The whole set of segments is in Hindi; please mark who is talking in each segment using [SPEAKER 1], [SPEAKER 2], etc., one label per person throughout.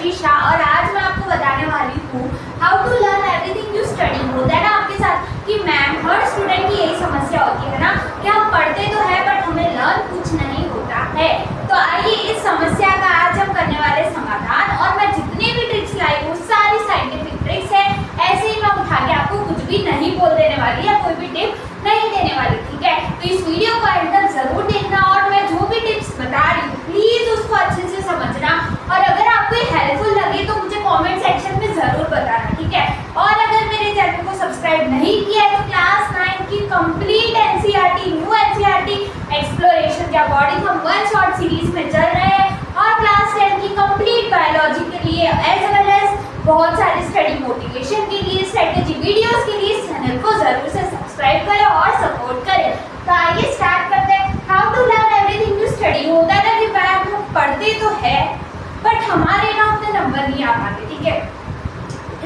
[SPEAKER 1] रशीशा और आज मैं आपको बताने वाली हूँ how to learn everything you study. होता है ना आपके साथ कि मैम हर स्टूडेंट की यही समस्या होती है ना कि हम पढ़ते तो है बट हमें लर्न कुछ नहीं होता है। तो आइए इस समस्या का आज हम करने वाले समाधान, और मैं जितनी भी ट्रिक्स लाई हूँ सारी साइंटिफिक ट्रिक्स है। ऐसे ही मैं उठा के आपको कुछ भी नहीं बोल देने वाली या कोई भी टिप नहीं देने वाली, ठीक है। तो इस वीडियो को एंड तक जरूर देखना और मैं जो भी टिप्स बता रही हूँ प्लीज उसको अच्छे से समझना, और अगर आपको हेल्पफुल लगे तो मुझे कमेंट सेक्शन में जरूर बताना, ठीक है। और अगर मेरे चैनल को सब्सक्राइब नहीं किया है तो क्लास 9 की complete NCERT new NCERT exploration या body from one shot series में चल रहे हैं, और क्लास 10 की कंप्लीट बायोलॉजी के लिए एज वेल एज बहुत सारे स्टडी मोटिवेशन के लिए, स्ट्रेटेजी वीडियोस के लिए चैनल को जरूर से सब्सक्राइब करें और सपोर्ट करें। तो आइए स्टार्ट करते हैं। How to learn everything to study. होता है ना कि मैम हम पढ़ते तो है बट हमारे ना उतने नंबर नहीं आ पाते, ठीक है।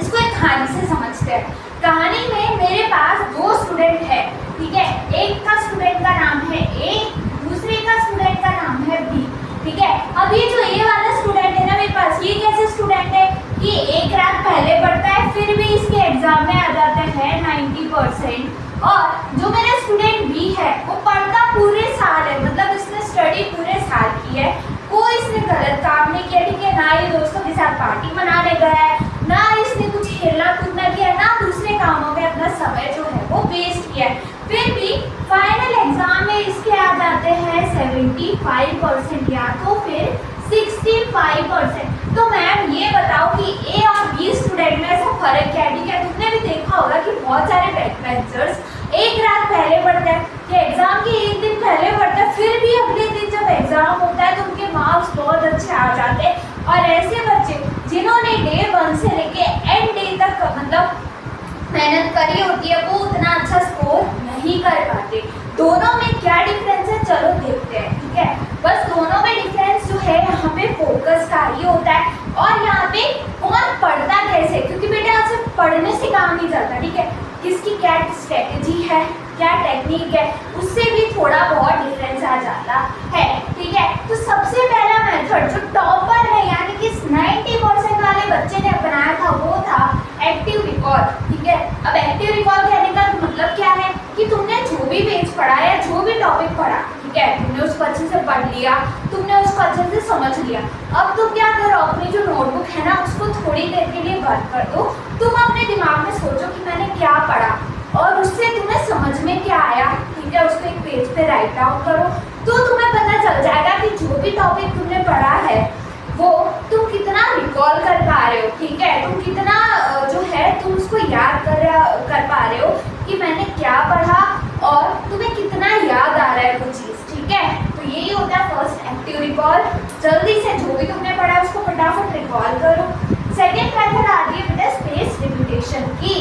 [SPEAKER 1] इसको एक कहानी से समझते हैं। कहानी में मेरे पास दो स्टूडेंट है, ठीक है। एक का स्टूडेंट का नाम है ए, दूसरे का स्टूडेंट का नाम है बी, ठीक है। अब ये जो ए वाला स्टूडेंट है ना मेरे पास, ये कैसे स्टूडेंट है कि एक रात पहले पढ़ता है फिर भी इसके एग्जाम में आ जाते हैं 90%। और जो मेरा स्टूडेंट बी है वो पढ़ता पूरे साल है, मतलब इसने स्टडी पूरे साल की है, कोई इसने गलत काम नहीं किया, ठीक है। ना ये दोस्तों के साथ पार्टी मनाने गया है, ना इसने कुछ खेलना कूदना किया, ना दूसरे कामों में अपना समय जो है वो वेस्ट किया है। फिर भी फाइनल एग्जाम में इसके आ जाते हैं 75% या तो फिर 65%। तो मैम ये बताओ कि ए और बी स्टूडेंट में ऐसा फर्क क्या है, ठीक है। तुमने भी देखा होगा कि बहुत सारे बैक बेंचर्स एक रात पहले पढ़ते हैं कि एग्जाम के एक दिन पहले पढ़ते हैं, फिर भी अगले दिन जब एग्जाम होता है तो उनके मार्क्स बहुत अच्छे आ जाते हैं। और ऐसे बच्चे जिन्होंने डे 1 से लेके एंड डे तक मतलब मेहनत करी होती है वो उतना अच्छा स्कोर नहीं कर पाते। दोनों में क्या डिफरेंस है चलो देखते हैं, ठीक है। बस दोनों में डिफरेंस जो है यहाँ पे फोकस का ही होता है, और यहाँ पे कौन पढ़ता कैसे, क्योंकि बेटा सिर्फ पढ़ने से काम नहीं चलता, ठीक है। किसकी क्या स्ट्रेटेजी है, क्या टेक्निक है, उससे भी थोड़ा बहुत डिफरेंस आ जाता है, ठीक है। तो सबसे पहला मेथड जो टॉपर है यानी कि 90% वाले बच्चे ने अपनाया था वो था एक्टिव रिकॉल, ठीक है। अब एक्टिव रिकॉल कहने का मतलब क्या है कि तुमने जो भी पेज पढ़ा या जो भी टॉपिक पढ़ा, ठीक है, तुमने उसको अच्छे से पढ़ लिया, तुमने उसको अच्छे से समझ लिया। अब तुम क्या करो, अपनी जो नोटबुक है ना उसको थोड़ी देर के लिए बंद कर दो, तुम अपने दिमाग में सोचो कि मैंने क्या पढ़ा और उससे तुम्हें समझ में क्या आया, ठीक है। उसको एक पेज पे राइट डाउन करो तो तुम्हें पता चल जाएगा कि जो भी टॉपिक तुमने पढ़ा है वो तुम कितना रिकॉल कर पा रहे हो, ठीक है। तुम कितना जो है तुम उसको याद कर पा रहे हो कि मैंने क्या पढ़ा और तुम्हें कितना याद आ रहा है वो चीज़, ठीक है। तो यही होता है फर्स्ट एक्टिव रिकॉल। जल्दी से जो भी तुमने पढ़ा उसको फटाफट रिकॉल करो। सेकेंड मेथड आ रही है बेटा स्पेस रिपीटेशन की।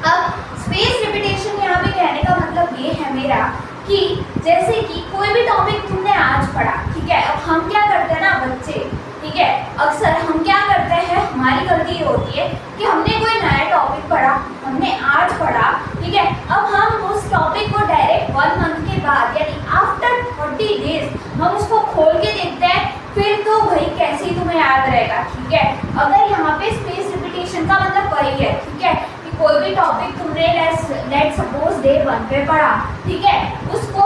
[SPEAKER 1] अब स्पेस रिपीटेशन यहाँ पे कहने का मतलब ये है मेरा कि जैसे कि कोई भी टॉपिक तुमने आज पढ़ा, ठीक है। अब हम क्या करते हैं ना बच्चे, ठीक है, अक्सर हम क्या करते हैं, हमारी गलती ये होती है कि हमने कोई नया टॉपिक पढ़ा, हमने आज पढ़ा, ठीक है। अब हम उस टॉपिक को डायरेक्ट 1 मंथ के बाद यानी आफ्टर 40 डेज हम उसको खोल के देखते हैं, फिर तो भाई कैसे ही तुम्हें याद रहेगा, ठीक है। अगर यहाँ पे स्पेस रिपीटेशन का मतलब वही है, ठीक है, कोई भी टॉपिक तुमने लेट सपोज डे 1 पे पढ़ा, ठीक है, उसको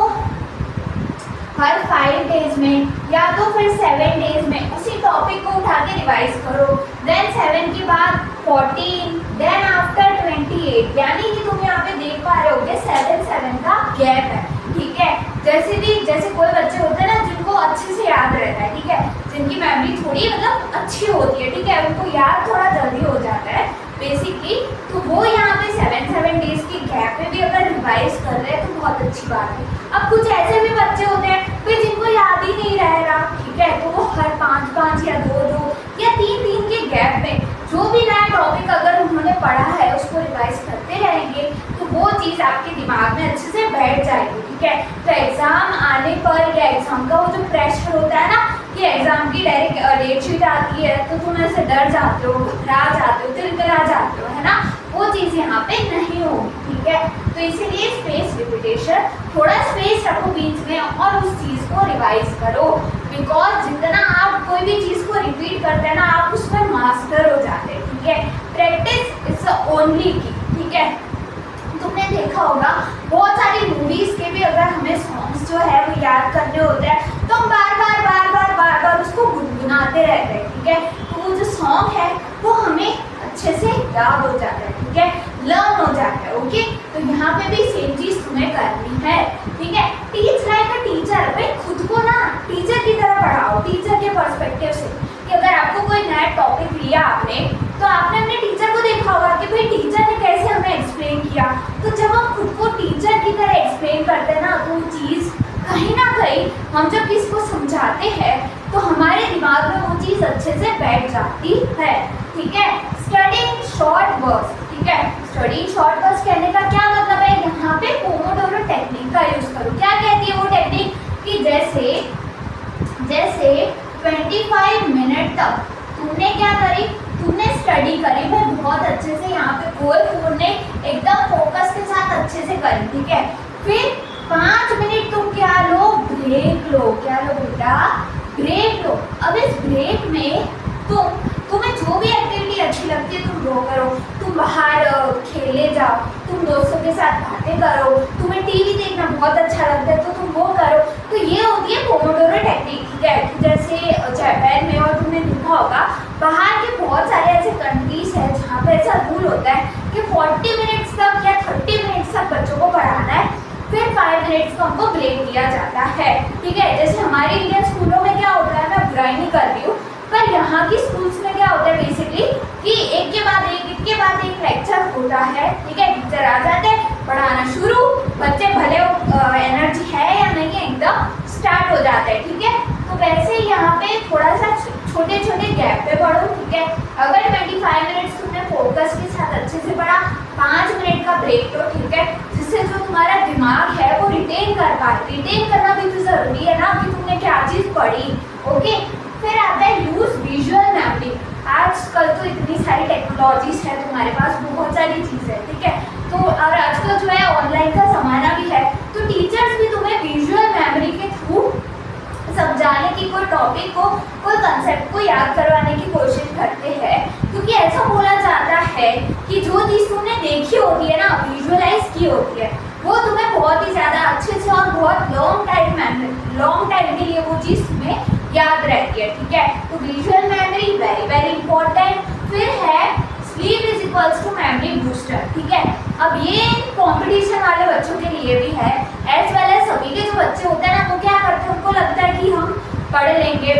[SPEAKER 1] हर 5 डेज में या तो फिर 7 डेज में उसी टॉपिक को उठा के रिवाइज करो। देन 7 के बाद 14, देन आफ्टर 28, यानी कि तुम यहाँ पे देख पा रहे होगे 7 का गैप है, ठीक है। जैसे कोई बच्चे होते हैं ना जिनको अच्छे से याद रहता है, ठीक है, जिनकी मेमोरी थोड़ी मतलब अच्छी होती है, ठीक है, उनको याद थोड़ा जल्दी हो जाता है बेसिकली, तो वो यहाँ पे 7 डेज की गैप में भी अगर रिवाइज कर रहे हैं तो बहुत अच्छी बात है। अब कुछ ऐसे भी बच्चे होते हैं फिर जिनको याद ही नहीं रह रहा, ठीक है, तो वो हर 5 या 2 या 3 के गैप में जो भी नया टॉपिक अगर उन्होंने पढ़ा है उसको रिवाइज करते रहेंगे तो वो चीज़ आपके दिमाग में अच्छे से बैठ जाएगी, ठीक है। तो एग्जाम आने पर या एग्जाम का वो जो प्रेशर होता है ना कि एग्जाम की डायरेक्ट डेट शीट आती है तो तुम ऐसे डर जाते हो, घबरा जाते हो, तिलमिला जाते हो, है ना, वो चीज़ यहाँ पे नहीं होगी, ठीक है। तो इसीलिए स्पेस रिपीटेशन, थोड़ा स्पेस रखो बीच में और उस चीज़ को रिवाइज करो। बिकॉज जितना आप कोई भी चीज़ को रिपीट करते हैं ना, आप उसमें मास्टर हो जाते हैं, ठीक है। प्रैक्टिस इज द ओनली की, ठीक है। तुमने देखा होगा बहुत सारी मूवीज के भी अगर हमें सॉन्ग्स जो है वो याद करने होते हैं तो हम बार बार उसको गुनगुनाते रहते हैं, ठीक है। तो वो जो सॉन्ग है वो हमें अच्छे से याद हो जाता है, ठीक है, लर्न हो जाता है, ओके। तो यहाँ पे भी सेम चीज तुम्हें करनी है, ठीक है। टीच लाइक अ टीचर, भाई खुद को ना टीचर की तरह पढ़ाओ, टीचर के पर्सपेक्टिव से, कि अगर आपको कोई नया टॉपिक लिया आपने तो आपने अपने टीचर को देखा होगा कि भाई टीचर ने कैसे हमें एक्सप्लेन किया। तो जब हम खुद को टीचर की तरह एक्सप्लेन करते हैं ना, तो वो चीज़ कहीं ना कहीं हम जब किसी को समझाते हैं तो हमारे दिमाग में वो चीज़ अच्छे से बैठ जाती है, ठीक है। स्टडिंग शॉर्ट वर्ड्स, ठीक है। स्टडिंग शॉर्ट वर्ड्स कहने का क्या मतलब है, यहाँ पे पोमोडोरो टेक्निक का यूज करो। क्या कहती है वो टेक्निक, कि जैसे 25 मिनट तक तुमने क्या करी, तुमने स्टडी करी, मैं बहुत अच्छे से यहाँ पे कोई फोन ने एकदम फोकस के साथ अच्छे से करी, ठीक है। फिर 5 मिनट तुम क्या लो, ब्रेक लो। क्या लो बेटा, ब्रेक लो। अब इस ब्रेक में तुम्हें जो भी एक्टिविटी अच्छी लगती है तुम वो करो, तुम बाहर खेले जाओ, तुम दोस्तों के साथ बातें करो, तुम्हें टीवी देखना बहुत अच्छा लगता है तो तुम वो करो। तो ये होती है पोमोडोरो टेक्निक, ठीक है। जैसे जापान में, और तुमने देखा होगा बाहर के बहुत सारे ऐसे कंट्रीज हैं जहाँ पे ऐसा रूल होता है कि 40 मिनट्स तक या 30 मिनट्स तक बच्चों को पढ़ाना है, फिर 5 मिनट्स का हमको ब्रेक दिया जाता है, ठीक है। जैसे हमारे इंडियन स्कूलों में क्या होता है, मैं बुराई नहीं कर रही हूँ, पर यहाँ की स्कूल्स में क्या होता है बेसिकली कि एक के बाद एक लेक्चर होता है, ठीक है। टीचर आ जाते हैं, पढ़ाना शुरू, बच्चे भले एनर्जी है या नहीं है एकदम स्टार्ट हो जाता है, ठीक है। तो वैसे ही यहाँ पे थोड़ा सा छोटे छोटे गैप पे पढ़ो, ठीक है। अगर 25 मिनट्स तुमने फोकस के साथ अच्छे से पढ़ा, 5 मिनट का ब्रेक लो, ठीक है, जिससे जो तुम्हारा दिमाग है वो रिटेन कर पाए। रिटेन करना भी तो जरूरी है ना कि तुमने क्या चीज़ पढ़ी, ओके। फिर आता है यूज विजुअल मेमोरी। आजकल तो इतनी सारी टेक्नोलॉजीज है तुम्हारे पास, बहुत सारी चीज़ें, ठीक है। तो और आजकल जो है ऑनलाइन का ज़माना भी है, तो टीचर्स भी तुम्हें विजुअल मेमोरी के थ्रू समझाने की, कोई टॉपिक को, कोई कंसेप्ट को याद करवाने की कोशिश करते हैं। क्योंकि ऐसा बोला जाता है कि जो चीज़ तुमने देखी होती है ना, विजुअलाइज की होती है, वो तुम्हें बहुत ही ज़्यादा अच्छे से और बहुत लॉन्ग टाइम के लिए वो चीज़ तुम्हें याद रहती है, ठीक है। तो visual memory very very important. फिर है sleep is equals to memory booster, ठीक है। अब ये कंपटीशन वाले बच्चों के लिए भी है, एज वेल एज सभी के जो बच्चे होते हैं ना, वो क्या करते हैं, उनको लगता है कि हम पढ़ लेंगे,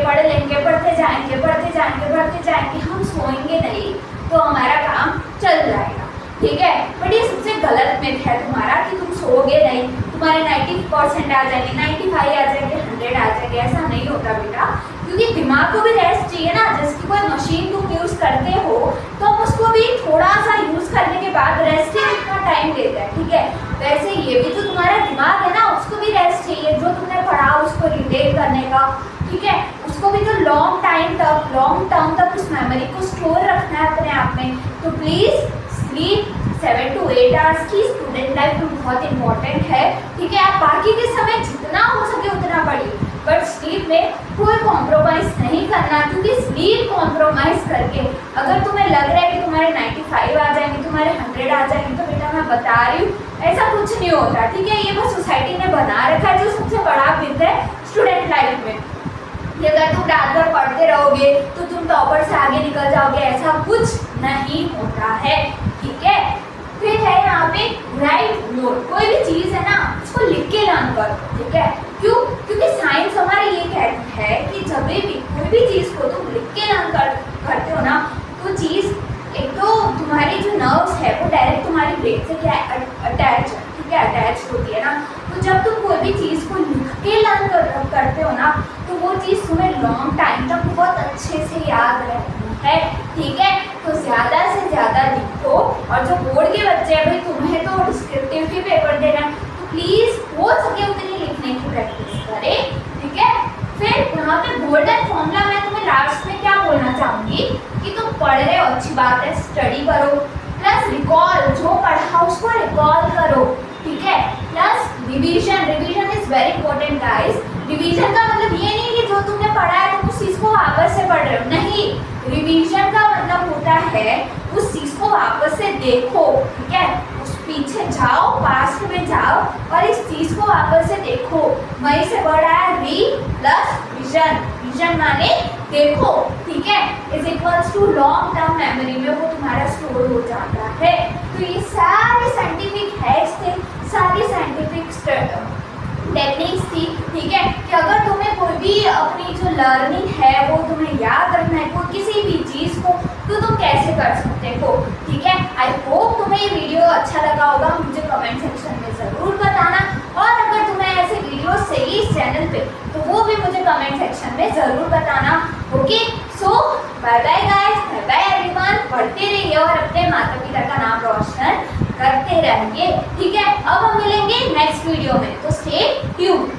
[SPEAKER 1] पढ़ते जाएंगे, हम सोएंगे नहीं तो हमारा काम चल जाएगा, ठीक है। बट ये सबसे गलत मिथ है तुम्हारा कि तुम सोओगे नहीं, तुम्हारे 90% आ जाएंगे, 95 आ जाएंगे, 100 आ जाएंगे। ऐसा नहीं होता बेटा, क्योंकि दिमाग को भी रेस्ट चाहिए ना। जैसे कोई मशीन तुम यूज़ करते हो तो हम उसको भी थोड़ा सा यूज़ करने के बाद रेस्टिंग का टाइम देता है, ठीक है। वैसे ये भी तो तुम्हारा दिमाग है ना, उसको भी रेस्ट चाहिए, जो तुमने पढ़ा उसको रिटेन करने का, ठीक है। उसको भी तो लॉन्ग टर्म तक उस मेमोरी को स्टोर रखना है अपने आप में। तो प्लीज़ स्लीप 7 to 8 आवर्स की स्टूडेंट लाइफ में बहुत इंपॉर्टेंट है, ठीक है। आप बाकी के समय जितना हो सके उतना पढ़िए, बट स्लीप में कोई कॉम्प्रोमाइज़ नहीं करना, क्योंकि स्लीप कॉम्प्रोमाइज़ करके अगर तुम्हें लग रहा है कि तुम्हारे 95 आ जाएंगे, तुम्हारे 100 आ जाएंगे, तो बेटा मैं बता रही हूँ ऐसा कुछ नहीं होता, ठीक है। ये बस सोसाइटी ने बना रखा है, जो सबसे बड़ा मिथ है स्टूडेंट लाइफ में। अगर तुम रात भर पढ़ते रहोगे तो तुम टॉपर से आगे निकल जाओगे, ऐसा कुछ नहीं होता है, ठीक है। फिर है यहाँ पे राइट नोट। कोई भी चीज़ है ना, उसको लिख के लर्न करो, ठीक है। क्यों? क्योंकि साइंस हमारी ये कहती है कि जब भी कोई भी चीज़ को तुम लिख के लर्न करते हो ना, तो चीज़ एक तो तुम्हारी जो नर्व्स है वो डायरेक्ट तुम्हारी ब्रेन से क्या है, अटैच होती है ना। तो जब तुम कोई भी चीज़ को लिख के लर्न करते हो ना, तो वो चीज़ तुम्हें लॉन्ग टाइम तक बहुत अच्छे से याद रहती है, ठीक है। तो ज़्यादा से ज़्यादा लिखो, और जो बोर्ड के बच्चे हैं भाई, तुम्हें तो डिस्क्रिप्टिव के पेपर देना है, तो प्लीज़ हो सके उतनी लिखने की प्रैक्टिस करें, ठीक है। फिर यहाँ पे गोल्डन फॉर्मूला मैं तुम्हें लास्ट में क्या बोलना चाहूँगी कि तुम पढ़ रहे हो, अच्छी बात है, स्टडी करो, प्लस रिकॉल, जो पढ़ा उसको रिकॉल करो, ठीक है। Plus revision is very important guys. Revision का मतलब ये नहीं कि जो तुमने तुमने पढ़ा है तुम उस चीज को वापस से पढ़ रहे हो, नहीं। रिवीजन का मतलब होता है उस चीज को वापस से देखो, ठीक है, उस पीछे जाओ, पास्ट में जाओ और इस चीज को वापस से देखो। वहीं से वर्ड आया री प्लस विजन, विजन माने देखो, ठीक है, is equals to long term memory में वो तुम्हारा स्टोर हो जाता है। तो ये सारे साइंटिफिक हैक्स थे, सारी साइंटिफिक टेक्निक्स थी, ठीक है, कि अगर तुम्हें कोई भी अपनी जो लर्निंग है वो तुम्हें याद रखना है कोई किसी भी चीज़ को, तो तुम कैसे कर सकते हो, ठीक है। आई होप तुम्हें ये वीडियो अच्छा लगा होगा, मुझे कमेंट सेक्शन में ज़रूर बताना, और अगर तुम्हें ऐसे वीडियो चाहिए इस चैनल पे तो वो भी मुझे कमेंट सेक्शन में ज़रूर बताना। Okay, so bye bye guys, bye bye everyone, पढ़ते रहिए और अपने माता पिता का नाम रोशन करते रहेंगे, ठीक है। अब हम मिलेंगे नेक्स्ट वीडियो में, तो स्टे ट्यून्ड।